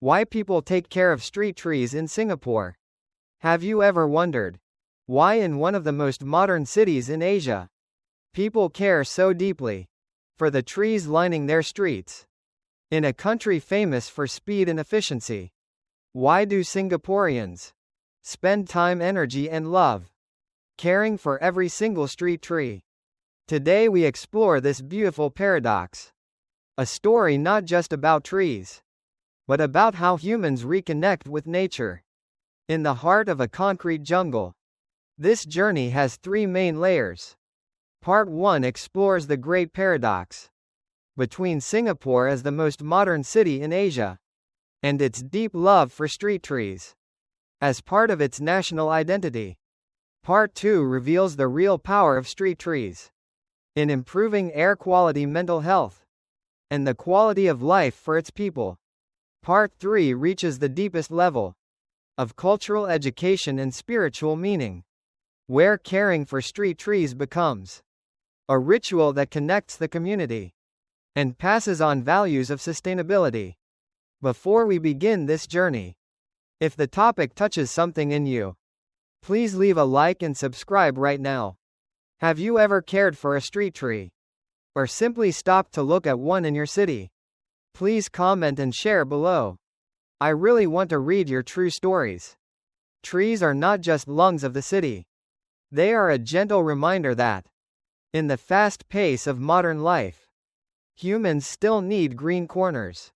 Why people take care of street trees in Singapore. Have you ever wondered why in one of the most modern cities in Asia, people care so deeply for the trees lining their streets? In a country famous for speed and efficiency, why do Singaporeans spend time, energy, and love caring for every single street tree? Today we explore this beautiful paradox. A story not just about trees, but about how humans reconnect with nature. In the heart of a concrete jungle. This journey has three main layers. Part 1 explores the great paradox between Singapore as the most modern city in Asia and its deep love for street trees as part of its national identity. Part 2 reveals the real power of street trees in improving air quality, mental health, and the quality of life for its people. Part 3 reaches the deepest level of cultural education and spiritual meaning, where caring for street trees becomes a ritual that connects the community and passes on values of sustainability. Before we begin this journey, if the topic touches something in you, please leave a like and subscribe right now. Have you ever cared for a street tree? Or simply stopped to look at one in your city? Please comment and share below. I really want to read your true stories. Trees are not just lungs of the city. They are a gentle reminder that, in the fast pace of modern life, humans still need green corners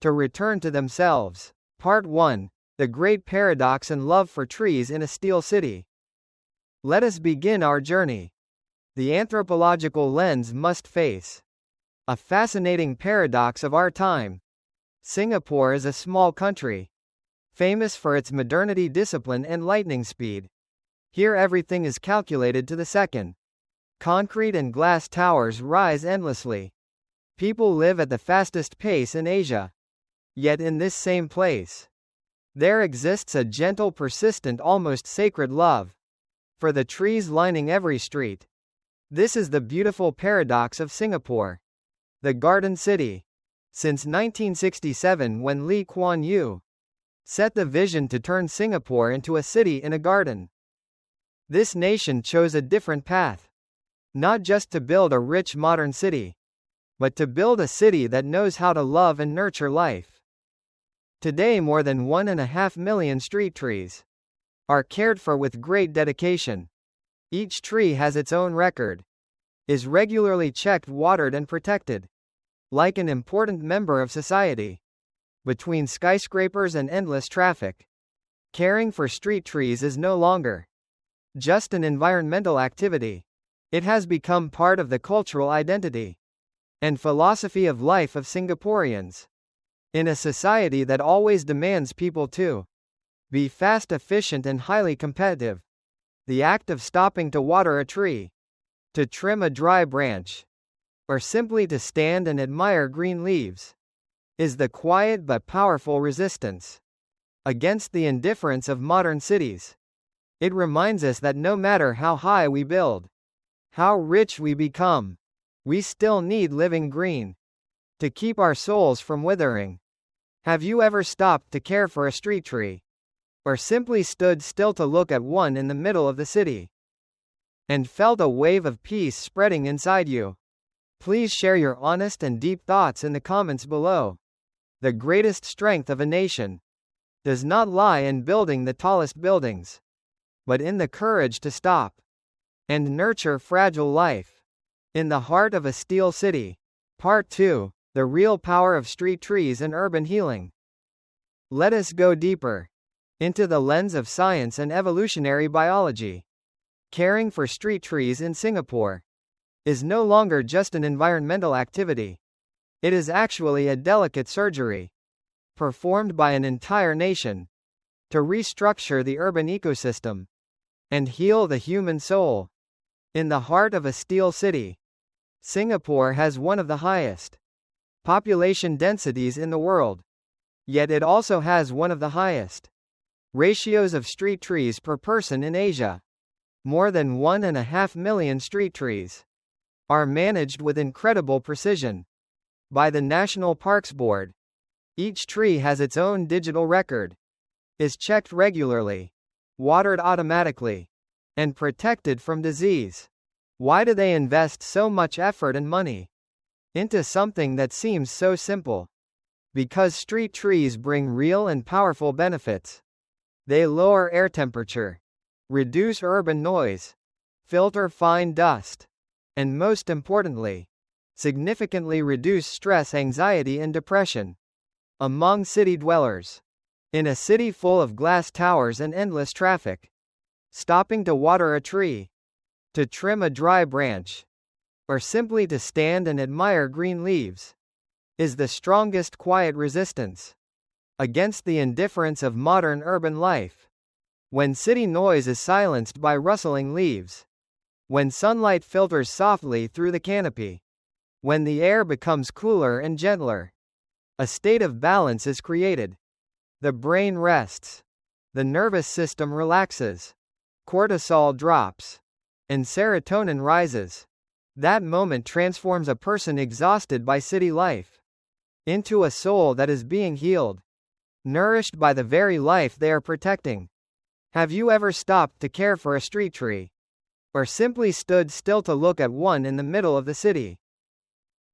to return to themselves. Part 1: The Great Paradox and Love for Trees in a Steel City. Let us begin our journey. The anthropological lens must face a fascinating paradox of our time. Singapore is a small country, famous for its modernity, discipline, and lightning speed. Here everything is calculated to the second. Concrete and glass towers rise endlessly. People live at the fastest pace in Asia. Yet in this same place, there exists a gentle, persistent, almost sacred love for the trees lining every street. This is the beautiful paradox of Singapore, the Garden City. Since 1967, when Lee Kuan Yew set the vision to turn Singapore into a city in a garden, this nation chose a different path. Not just to build a rich modern city, but to build a city that knows how to love and nurture life. Today more than 1.5 million street trees are cared for with great dedication. Each tree has its own record, is regularly checked, watered, and protected, like an important member of society. Between skyscrapers and endless traffic, caring for street trees is no longer just an environmental activity. It has become part of the cultural identity and philosophy of life of Singaporeans. In a society that always demands people to be fast, efficient, and highly competitive, the act of stopping to water a tree, to trim a dry branch, or simply to stand and admire green leaves, is the quiet but powerful resistance against the indifference of modern cities. It reminds us that no matter how high we build, how rich we become, we still need living green to keep our souls from withering. Have you ever stopped to care for a street tree? Or simply stood still to look at one in the middle of the city and felt a wave of peace spreading inside you? Please share your honest and deep thoughts in the comments below. The greatest strength of a nation does not lie in building the tallest buildings, but in the courage to stop and nurture fragile life. In the heart of a steel city. Part 2: The Real Power of Street Trees and Urban Healing. Let us go deeper into the lens of science and evolutionary biology. Caring for street trees in Singapore is no longer just an environmental activity. It is actually a delicate surgery performed by an entire nation to restructure the urban ecosystem and heal the human soul. In the heart of a steel city, Singapore has one of the highest population densities in the world. Yet it also has one of the highest ratios of street trees per person in Asia. More than 1.5 million street trees are managed with incredible precision by the National Parks Board. Each tree has its own digital record, is checked regularly, watered automatically, and protected from disease. Why do they invest so much effort and money into something that seems so simple? Because street trees bring real and powerful benefits. They lower air temperature, reduce urban noise, filter fine dust, and most importantly, significantly reduce stress, anxiety, and depression among city dwellers. In a city full of glass towers and endless traffic, stopping to water a tree, to trim a dry branch, or simply to stand and admire green leaves, is the strongest quiet resistance against the indifference of modern urban life. When city noise is silenced by rustling leaves, when sunlight filters softly through the canopy, when the air becomes cooler and gentler, a state of balance is created. The brain rests, the nervous system relaxes, cortisol drops, and serotonin rises. That moment transforms a person exhausted by city life into a soul that is being healed, nourished by the very life they are protecting. Have you ever stopped to care for a street tree? Or simply stood still to look at one in the middle of the city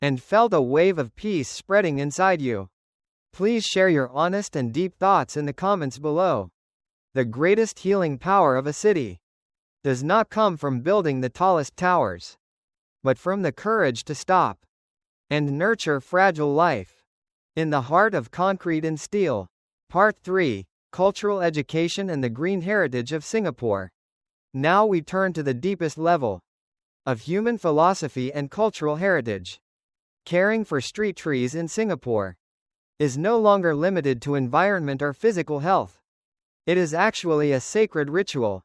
and felt a wave of peace spreading inside you? Please share your honest and deep thoughts in the comments below. The greatest healing power of a city does not come from building the tallest towers, but from the courage to stop and nurture fragile life in the heart of concrete and steel. Part 3: Cultural Education and the Green Heritage of Singapore. Now we turn to the deepest level of human philosophy and cultural heritage. Caring for street trees in Singapore is no longer limited to environment or physical health. It is actually a sacred ritual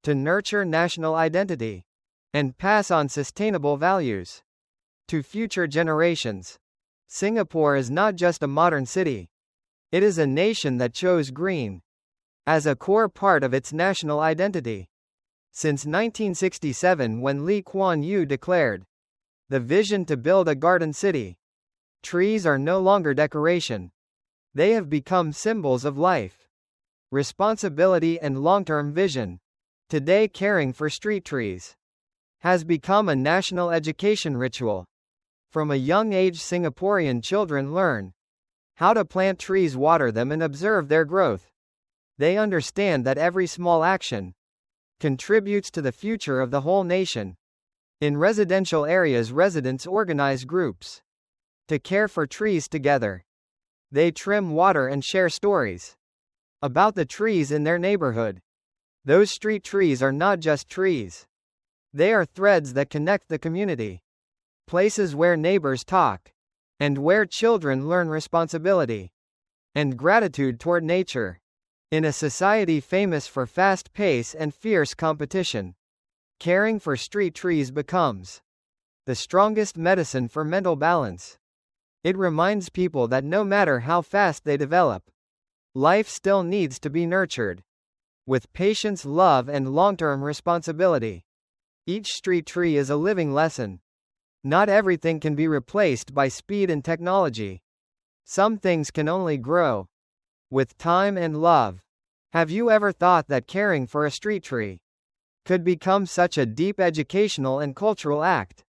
to nurture national identity and pass on sustainable values to future generations. Singapore is not just a modern city. It is a nation that chose green as a core part of its national identity. Since 1967, when Lee Kuan Yew declared the vision to build a garden city, trees are no longer decoration. They have become symbols of life, responsibility, and long-term vision. Today, caring for street trees has become a national education ritual. From a young age, Singaporean children learn how to plant trees, water them, and observe their growth. They understand that every small action contributes to the future of the whole nation. In residential areas, residents organize groups to care for trees together. They trim, water, and share stories about the trees in their neighborhood. Those street trees are not just trees. They are threads that connect the community, places where neighbors talk, and where children learn responsibility and gratitude toward nature. In a society famous for fast pace and fierce competition, caring for street trees becomes the strongest medicine for mental balance. It reminds people that no matter how fast they develop, life still needs to be nurtured with patience, love, and long-term responsibility. Each street tree is a living lesson. Not everything can be replaced by speed and technology. Some things can only grow with time and love. Have you ever thought that caring for a street tree could become such a deep educational and cultural act?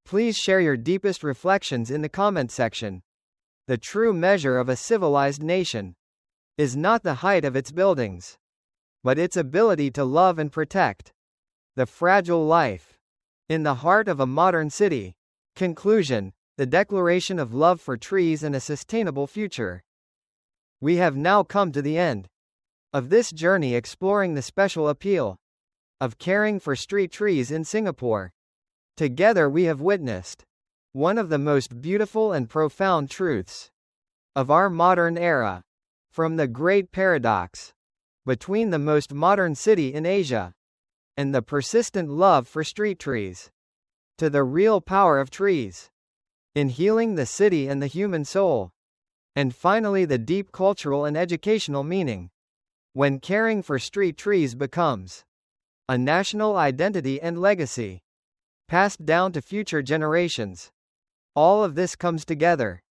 Please share your deepest reflections in the comment section. The true measure of a civilized nation is not the height of its buildings, but its ability to love and protect the fragile life in the heart of a modern city. Conclusion: the declaration of love for trees and a sustainable future. We have now come to the end of this journey exploring the special appeal of caring for street trees in Singapore. Together we have witnessed one of the most beautiful and profound truths of our modern era. From the great paradox between the most modern city in Asia and the persistent love for street trees, to the real power of trees in healing the city and the human soul, and finally the deep cultural and educational meaning when caring for street trees becomes a national identity and legacy passed down to future generations. All of this comes together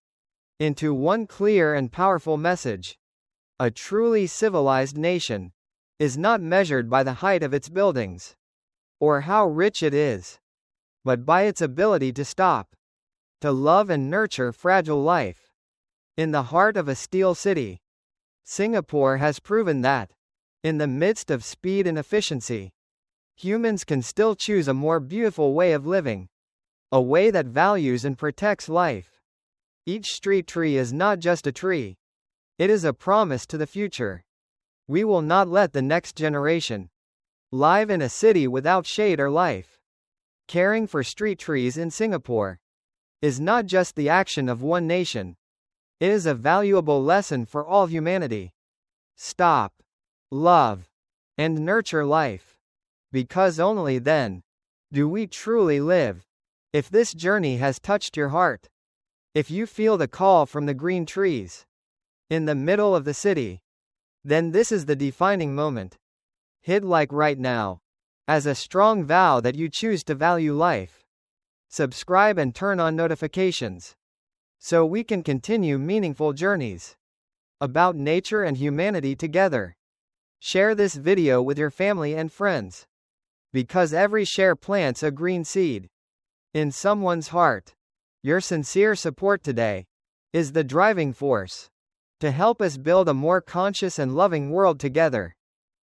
into one clear and powerful message. A truly civilized nation is not measured by the height of its buildings or how rich it is, but by its ability to stop, to love and nurture fragile life. In the heart of a steel city, Singapore has proven that, in the midst of speed and efficiency, humans can still choose a more beautiful way of living, a way that values and protects life. Each street tree is not just a tree, it is a promise to the future. We will not let the next generation live in a city without shade or life. Caring for street trees in Singapore is not just the action of one nation, it is a valuable lesson for all humanity. Stop, love, and nurture life, because only then do we truly live. If this journey has touched your heart, if you feel the call from the green trees in the middle of the city, then this is the defining moment. Hit like right now, as a strong vow that you choose to value life. Subscribe and turn on notifications, so we can continue meaningful journeys about nature and humanity together. Share this video with your family and friends, because every share plants a green seed in someone's heart. Your sincere support today is the driving force to help us build a more conscious and loving world together.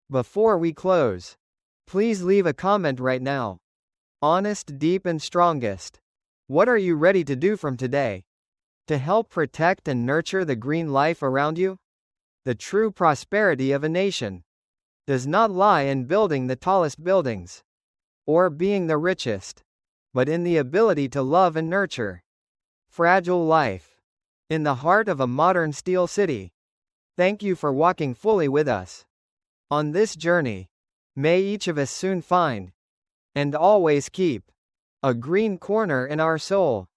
Before we close, please leave a comment right now. Honest, deep, and strongest. What are you ready to do from today to help protect and nurture the green life around you? The true prosperity of a nation does not lie in building the tallest buildings or being the richest, but in the ability to love and nurture fragile life. In the heart of a modern steel city. Thank you for walking fully with us on this journey. May each of us soon find, and always keep, a green corner in our soul.